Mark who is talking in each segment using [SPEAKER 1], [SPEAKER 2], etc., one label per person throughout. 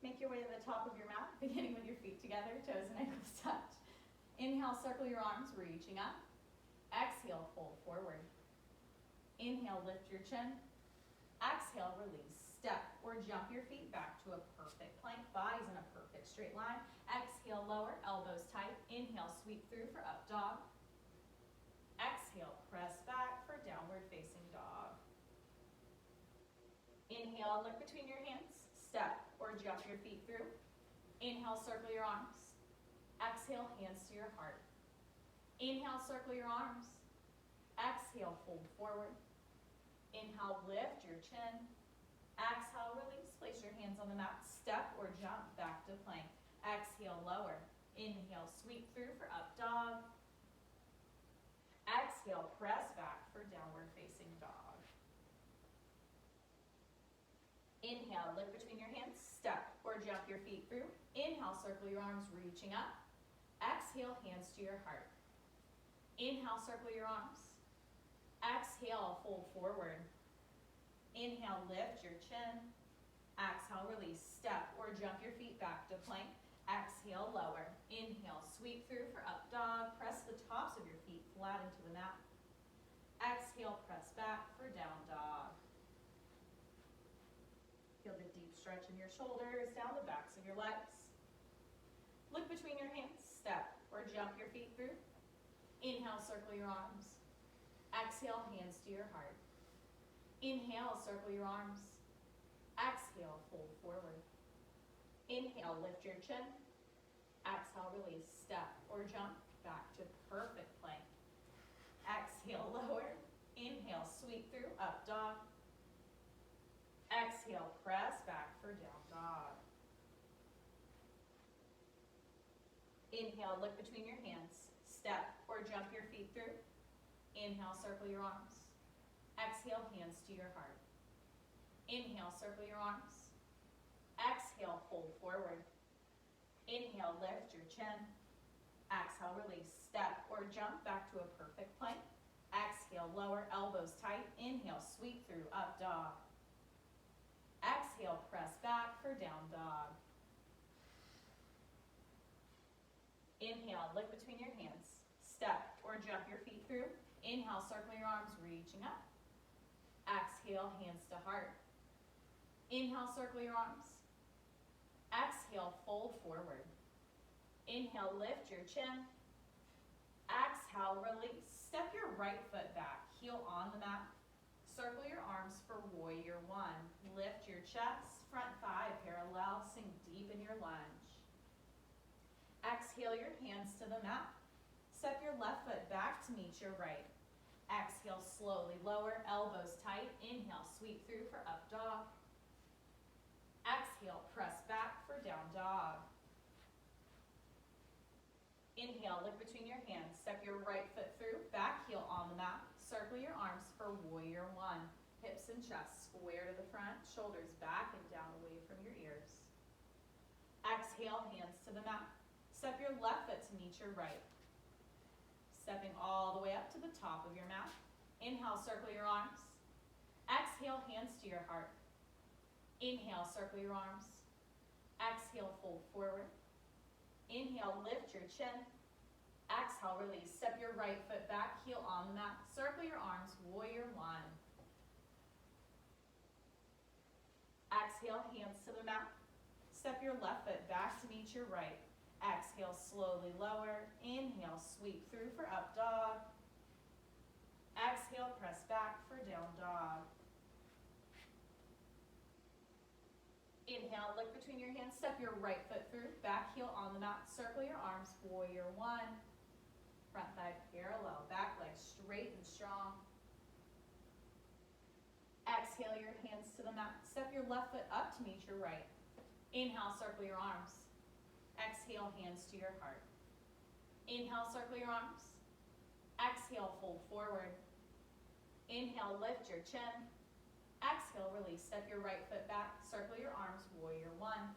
[SPEAKER 1] Make your way to the top of your mat, beginning with your feet together, toes and ankles touch. Inhale, circle your arms, reaching up. Exhale, fold forward. Inhale, lift your chin. Exhale, release. Step or jump your feet back to a perfect plank, thighs in a perfect straight line. Exhale, lower, elbows tight. Inhale, sweep through for up dog. Exhale, press back for downward facing dog. Inhale, look between your hands. Step or jump your feet through. Inhale, circle your arms. Exhale, hands to your heart. Inhale, circle your arms. Exhale, fold forward. Inhale, lift your chin. Exhale, release. Place your hands on the mat. Step or jump back to plank. Exhale, lower. Inhale, sweep through for up dog. Exhale, press back for downward facing dog. Inhale, look between your hands. Step or jump your feet through. Inhale, circle your arms, reaching up. Exhale, hands to your heart. Inhale, circle your arms. Exhale, fold forward. Inhale, lift your chin. Exhale, release. Step or jump your feet back to plank. Exhale, lower. Inhale, sweep through for up dog. Press the tops of your feet flat into the mat. Exhale, press back for down dog. Feel the deep stretch in your shoulders, down the backs of your legs. Look between your hands. Step or jump your feet through. Inhale, circle your arms. Exhale, hands to your heart. Inhale, circle your arms. Exhale, fold forward. Inhale, lift your chin. Exhale, release. Step or jump back to perfect plank. Exhale, lower. Inhale, sweep through, up dog. Exhale, press back for down dog. Inhale, look between your hands. Step or jump your feet through. Inhale, circle your arms. Exhale, hands to your heart. Inhale, circle your arms. Exhale, fold forward. Inhale, lift your chin. Exhale, release. Step or jump back to a perfect plank. Exhale, lower, elbows tight. Inhale, sweep through, up dog. Exhale, press back for down dog. Inhale, look between your hands. Step or jump your feet through. Inhale, circle your arms, reaching up. Exhale, hands to heart. Inhale, circle your arms. Exhale, fold forward. Inhale, lift your chin. Exhale, release. Step your right foot back, heel on the mat. Circle your arms for warrior one. Lift your chest, front thigh parallel, sink deep in your lunge. Exhale your hands to the mat. Step your left foot back to meet your right. Exhale, slowly lower, elbows tight. Inhale, sweep through for up dog. Exhale, press back for down dog. Inhale, look between your hands. Step your right foot through, back heel on the mat. Circle your arms for warrior one. Hips and chest square to the front, shoulders back and down away from your ears. Exhale, hands to the mat. Step your left foot to meet your right. Stepping all the way up to the top of your mat. Inhale, circle your arms. Exhale, hands to your heart. Inhale, circle your arms. Exhale, fold forward. Inhale, lift your chin. Exhale, release. Step your right foot back, heel on the mat. Circle your arms, warrior one. Exhale, hands to the mat. Step your left foot back to meet your right. Exhale, slowly lower. Inhale, sweep through for up dog. Exhale, press back for down dog. Inhale, look between your hands. Step your right foot through, back heel on the mat. Circle your arms, warrior one. Front thigh parallel, back leg straight and strong. Exhale your hands to the mat. Step your left foot up to meet your right. Inhale, circle your arms. Exhale, hands to your heart. Inhale, circle your arms. Exhale, fold forward. Inhale, lift your chin. Exhale, release. Step your right foot back. Circle your arms, warrior one.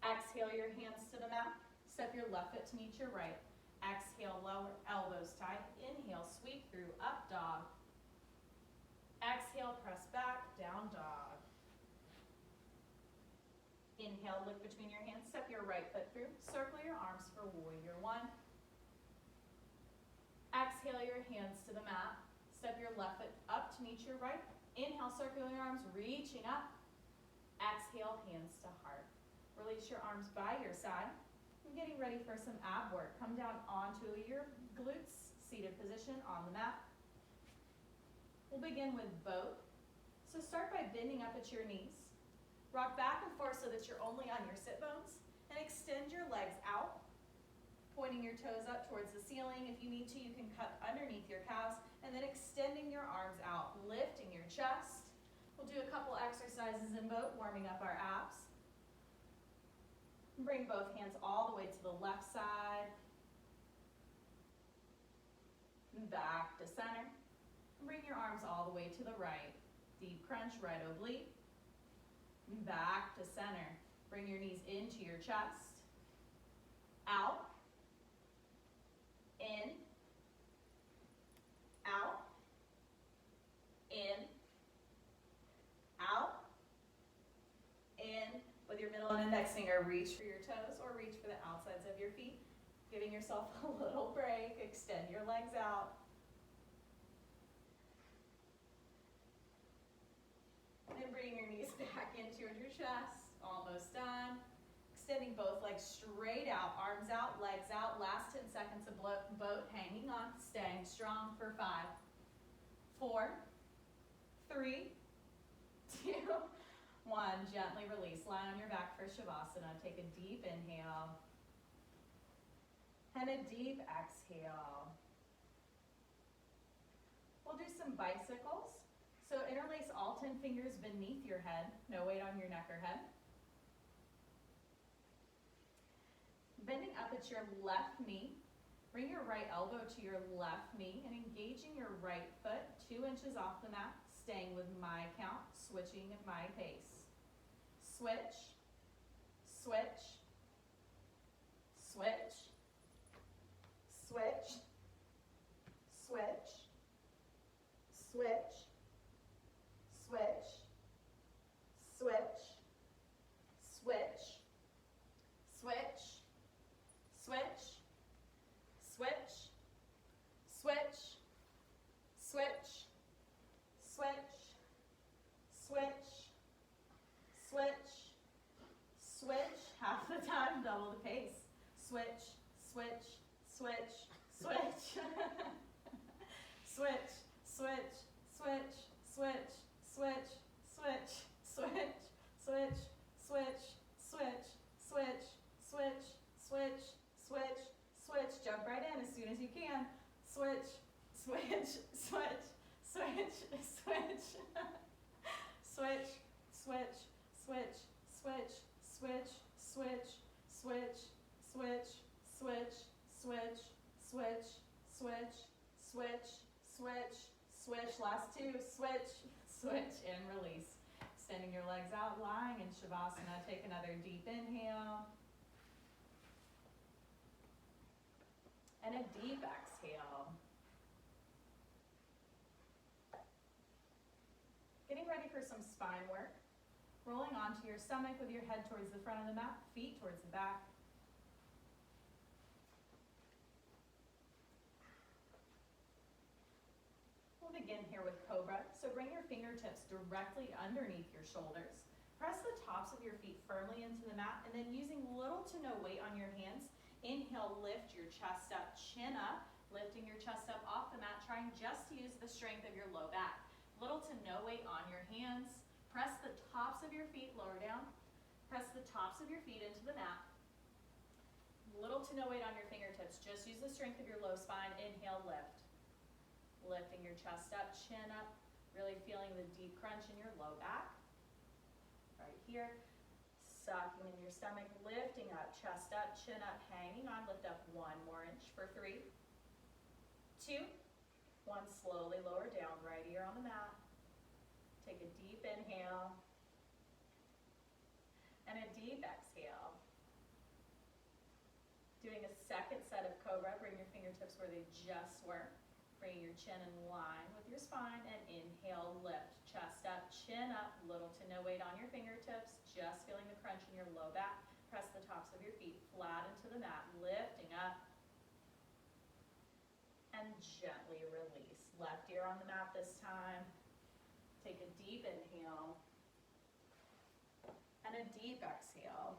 [SPEAKER 1] Exhale your hands to the mat. Step your left foot to meet your right. Exhale, lower, elbows tight. Inhale, sweep through, up dog. Exhale, press back, down dog. Inhale, look between your hands, step your right foot through, circle your arms for warrior one. Exhale your hands to the mat, step your left foot up to meet your right. Inhale, circle your arms, reaching up. Exhale, hands to heart. Release your arms by your side. You're getting ready for some ab work. Come down onto your glutes, seated position on the mat. We'll begin with boat. So start by bending up at your knees. Rock back and forth so that you're only on your sit bones, and extend your legs out, pointing your toes up towards the ceiling. If you need to, you can cut underneath your calves, and then extending your arms out, lifting your chest. We'll do a couple exercises in boat, warming up our abs. Bring both hands all the way to the left side, back to center. Bring your arms all the way to the right. Deep crunch, right oblique. Back to center. Bring your knees into your chest. Out. In. Out. In. Out. In. With your middle and index finger, reach for your toes or reach for the outsides of your feet. Giving yourself a little break. Extend your legs out. And bring your knees back in towards your chest. Almost done. Extending both legs straight out, arms out, legs out. Last 10 seconds of boat, hanging on, staying strong for 5, 4, 3, 2, 1. Gently release. Lie on your back for Shavasana. Take a deep inhale and a deep exhale. We'll do some bicycles. So interlace all 10 fingers beneath your head, no weight on your neck or head. Bending up at your left knee, bring your right elbow to your left knee and engaging your right foot 2 inches off the mat, staying with my count, switching at my pace. Switch, switch, switch, switch, switch, switch, switch, switch, switch, switch, switch, switch, switch, switch, switch, switch, switch, switch, half the time, double the pace. Switch, switch, switch, switch, switch, switch, switch, switch, switch, switch, switch, switch, switch, switch, switch, switch, switch, switch, switch. Jump right in as soon as you can. Switch, switch, switch, switch, switch, switch, switch, switch, switch, switch, switch, switch, switch, switch, switch, switch, switch, switch, switch, switch. Last 2. Switch, switch, and release. Extending your legs out, lying in Shavasana. Take another deep inhale. And a deep exhale. Getting ready for some spine work. Rolling onto your stomach with your head towards the front of the mat, feet towards the back. We'll begin here with Cobra. So bring your fingertips directly underneath your shoulders. Press the tops of your feet firmly into the mat, and then using little to no weight on your hands, inhale, lift your chest up, chin up, lifting your chest up off the mat, trying just to use the strength of your low back. Little to no weight on your hands. Press the tops of your feet lower down. Press the tops of your feet into the mat. Little to no weight on your fingertips. Just use the strength of your low spine. Inhale, lift. Lifting your chest up, chin up. Really feeling the deep crunch in your low back. Right here. Sucking in your stomach, lifting up, chest up, chin up, hanging on. Lift up 1 more inch for 3, 2, 1. Slowly lower down right here on the mat. Take a deep inhale and a deep exhale. Doing a second set of Cobra. Bring your fingertips where they just were. Bring your chin in line with your spine and inhale, lift. chest up, chin up, little to no weight on your fingertips, just feeling the crunch in your low back. Press the tops of your feet flat into the mat, lifting up, and gently release. Left ear on the mat this time. Take a deep inhale, and a deep exhale.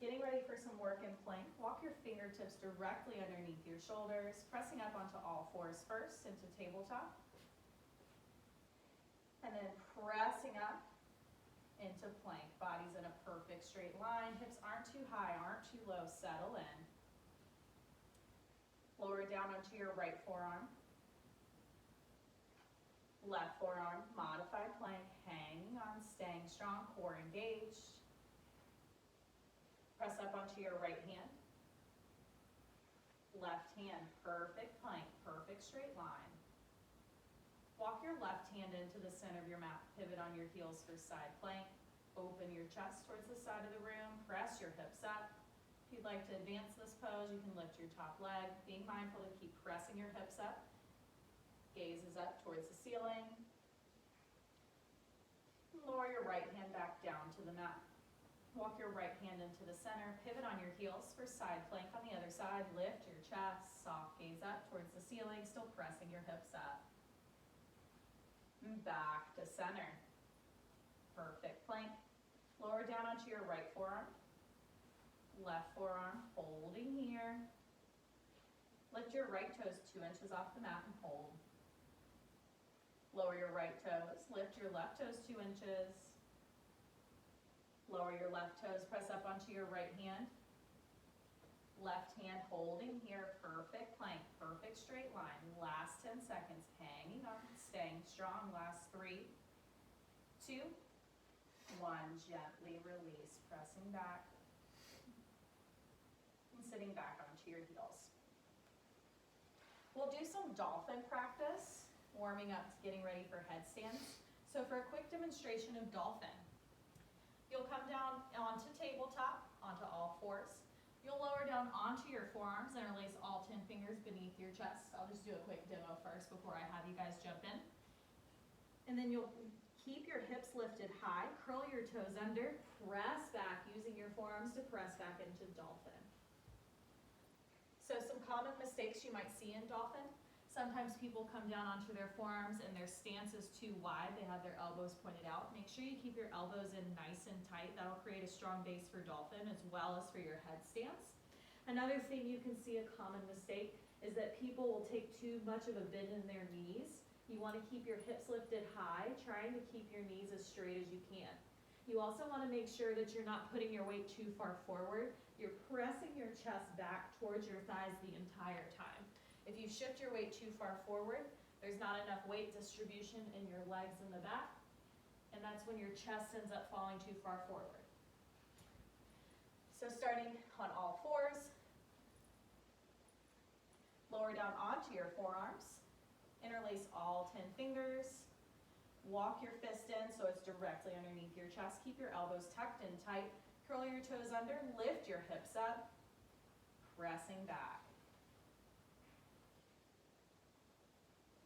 [SPEAKER 1] Getting ready for some work in plank. Walk your fingertips directly underneath your shoulders, pressing up onto all fours first into tabletop. And then pressing up into plank. Body's in a perfect straight line. Hips aren't too high, aren't too low. Settle in. Lower down onto your right forearm. Left forearm, modified plank, hanging on, staying strong, core engaged. Press up onto your right hand. Left hand, perfect plank, perfect straight line. Walk your left hand into the center of your mat. Pivot on your heels for side plank. Open your chest towards the side of the room. Press your hips up. If you'd like to advance this pose, you can lift your top leg. Being mindful to keep pressing your hips up. Gaze is up towards the ceiling. Lower your right hand back down to the mat. Walk your right hand into the center. Pivot on your heels for side plank on the other side. Lift your chest. Soft gaze up towards the ceiling. Still pressing your hips up. Back to center. Perfect plank. Lower down onto your right forearm. Left forearm. Holding here. Lift your right toes 2 inches off the mat and hold. Lower your right toes. Lift your left toes 2 inches. Lower your left toes, press up onto your right hand. Left hand holding here, perfect plank, perfect straight line. Last 10 seconds, hanging on, staying strong. Last 3, 2, 1. Gently release, pressing back and sitting back onto your heels. We'll do some dolphin practice, warming up to getting ready for headstands. So for a quick demonstration of dolphin, you'll come down onto tabletop, onto all fours. You'll lower down onto your forearms, interlace all 10 fingers beneath your chest. I'll just do a quick demo first before I have you guys jump in. And then you'll keep your hips lifted high, curl your toes under, press back using your forearms to press back into dolphin. So some common mistakes you might see in dolphin. Sometimes people come down onto their forearms and their stance is too wide. They have their elbows pointed out. Make sure you keep your elbows in nice and tight. That'll create a strong base for dolphin as well as for your head stance. Another thing you can see, a common mistake, is that people will take too much of a bend in their knees. You want to keep your hips lifted high, trying to keep your knees as straight as you can. You also want to make sure that you're not putting your weight too far forward. You're pressing your chest back towards your thighs the entire time. If you shift your weight too far forward, there's not enough weight distribution in your legs in the back, and that's when your chest ends up falling too far forward. So starting on all fours, lower down onto your forearms, interlace all 10 fingers, walk your fist in so it's directly underneath your chest. Keep your elbows tucked in tight, curl your toes under, lift your hips up, pressing back.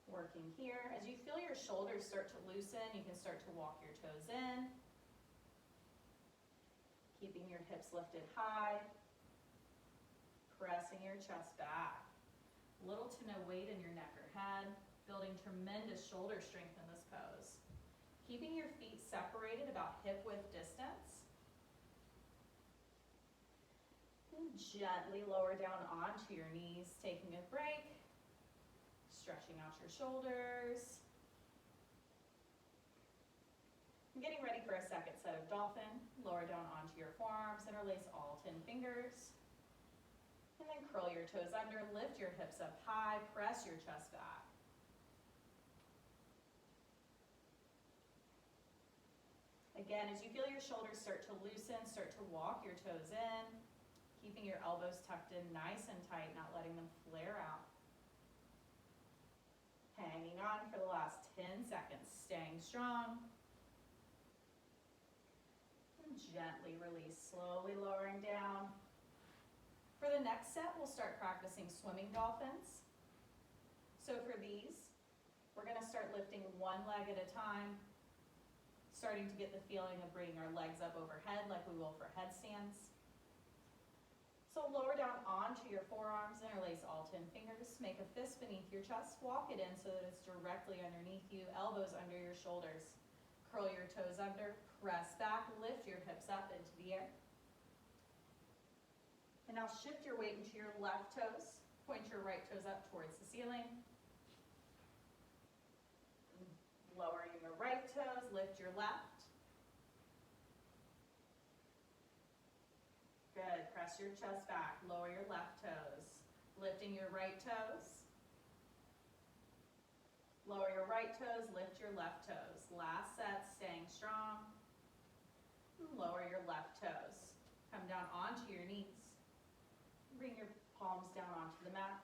[SPEAKER 1] Working here. As you feel your shoulders start to loosen, you can start to walk your toes in. Keeping your hips lifted high. Pressing your chest back. Little to no weight in your neck or head. Building tremendous shoulder strength in this pose. Keeping your feet separated about hip width distance. And gently lower down onto your knees, taking a break. Stretching out your shoulders. And getting ready for a second set of dolphin. Lower down onto your forearms, interlace all 10 fingers. And then curl your toes under, lift your hips up high, press your chest back. Again, as you feel your shoulders start to loosen, start to walk your toes in, keeping your elbows tucked in nice and tight, not letting them flare out. Hanging on for the last 10 seconds, staying strong. And gently release, slowly lowering down. For the next set, we'll start practicing swimming dolphins. So for these, we're gonna start lifting one leg at a time, starting to get the feeling of bringing our legs up overhead like we will for headstands. So lower down onto your forearms, interlace all 10 fingers, make a fist beneath your chest, walk it in so that it's directly underneath you, elbows under your shoulders. Curl your toes under, press back, lift your hips up into the air. And now shift your weight into your left toes, point your right toes up towards the ceiling. Lowering your right toes, lift your left. Good, press your chest back, lower your left toes. Lifting your right toes. Lower your right toes, lift your left toes. Last set, staying strong. Lower your left toes. Come down onto your knees. Bring your palms down onto the mat.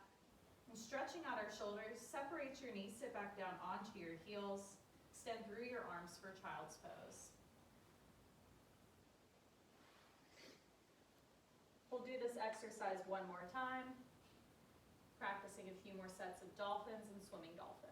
[SPEAKER 1] And stretching out our shoulders, separate your knees, sit back down onto your heels. Extend through your arms for child's pose. We'll do this exercise one more time, practicing a few more sets of dolphins and swimming dolphins.